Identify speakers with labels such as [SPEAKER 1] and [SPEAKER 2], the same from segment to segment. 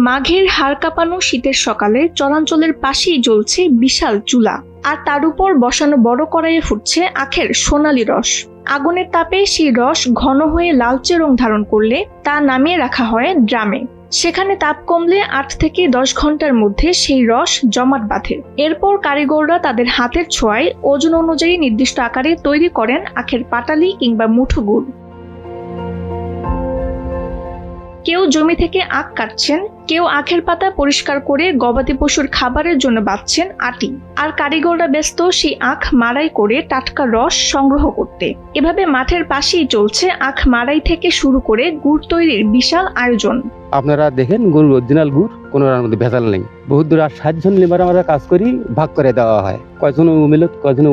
[SPEAKER 1] মাঘের হাড় কাঁপানো শীতের সকালে চরাঞ্চলের পাশেই জ্বলছে বিশাল চুলা, আর তার উপর বসানো বড় কড়াইয়ে ফুটছে আখের সোনালী রস। আগুনের তাপে সেই রস ঘন হয়ে লালচে রং ধারণ করলে তা নামিয়ে রাখা হয় ড্রামে। সেখানে তাপ কমলে 8 থেকে 10 ঘন্টার মধ্যে সেই রস জমাট বাঁধে। এরপর কারিগররা তাদের হাতের ছোঁয়ায় ওজন অনুযায়ী নির্দিষ্ট আকারে তৈরি করেন আখের পাটালি কিংবা মুঠো গুড়। কেউ জমি থেকে আখ কাটছেন, কেউ আখের পাতা পরিষ্কার করে গবাদি পশুর খাবারের জন্য বাঁধছেন আটি, আর কারিগররা ব্যস্ত সেই আখ মাড়াই করে টাটকা রস সংগ্রহ করতে। এভাবে মাঠের পাশেই চলছে আখ মাড়াই থেকে শুরু করে গুড় তৈরির বিশাল আয়োজন।
[SPEAKER 2] আপনারা দেখেন গুড় অরিজিনাল গুড়, কোনো মধ্যে ভেজাল নেই। বহুত দূর 60 জন লেবার আমরা কাজ করি, ভাগ করে দেওয়া হয়। কয়জন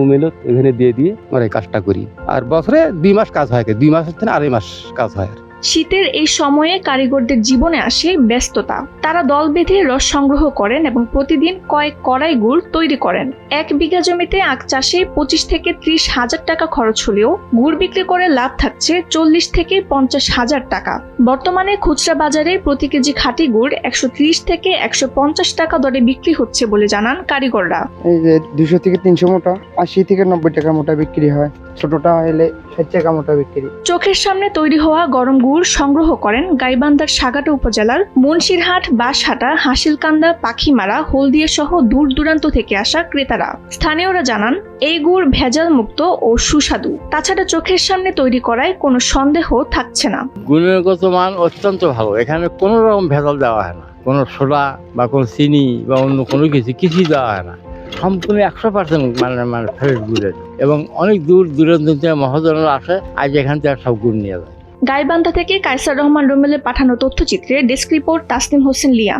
[SPEAKER 2] উমিলত এখানে দিয়ে আমরা এই কাজটা করি। আর বছরে 2 মাস কাজ হয়, 2 মাসের থেকে 2.5 মাস কাজ হয়।
[SPEAKER 1] শীতের এই সময়ে কারিগরদের জীবনে আসে ব্যস্ততা। তারা দল বেঁধে রস সংগ্রহ করেন এবং প্রতিদিন কয়েক কড়াই গুড় তৈরি করেন। 1 বিঘা জমিতে আখ চাষে 25 থেকে 30 হাজার টাকা খরচ হলেও গুড় বিক্রি করে লাভ থাকছে 40 থেকে 50 হাজার টাকা। বর্তমানে খুচরা বাজারে প্রতি কেজি খাঁটি গুড় 130 থেকে 150 টাকা দরে বিক্রি হচ্ছে বলে জানান কারিগররা।
[SPEAKER 3] এই যে 200 থেকে 300 মোটা, 80 থেকে 90 টাকা মোটা বিক্রি হয়। ছোটটা হলে 60 টাকা মোটা বিক্রি।
[SPEAKER 1] চোখের সামনে তৈরি হওয়া গরম গুড় সংগ্রহ করেন গাইবান্ধার সাগাটা উপজেলার মুন্সিরহাট, বাঁশহাটা, হাসিলকান্দা, পাখিমারা, হলদিয়া সহ দূর দূরান্ত থেকে আসা ক্রেতারা। স্থানীয়রা জানান এই গুড় ভেজাল মুক্ত ও সুস্বাদু। তাছাড়া চোখের সামনে তৈরি করায় কোনো সন্দেহ থাকছে না।
[SPEAKER 4] গুণগত মান অত্যন্ত ভালো, এখানে কোনো রকম ভেজাল দেওয়া হয় না। কোনো সোডা বা কোনো চিনি বা অন্য কোনো কিছুই দেওয়া হয় না। সম্পূর্ণ 100% মানে ফ্রেশ গুড়ের, এবং অনেক দূর দূরান্ত থেকে মহাজনরা আসে, আজ এখান থেকে সব গুড় নিয়ে যায়।
[SPEAKER 1] গাইবান্ধা থেকে কায়সার রহমান রুমেলের পাঠানো তথ্যচিত্রে ডেস্ক রিপোর্ট তাসনিম হোসেন লিয়া।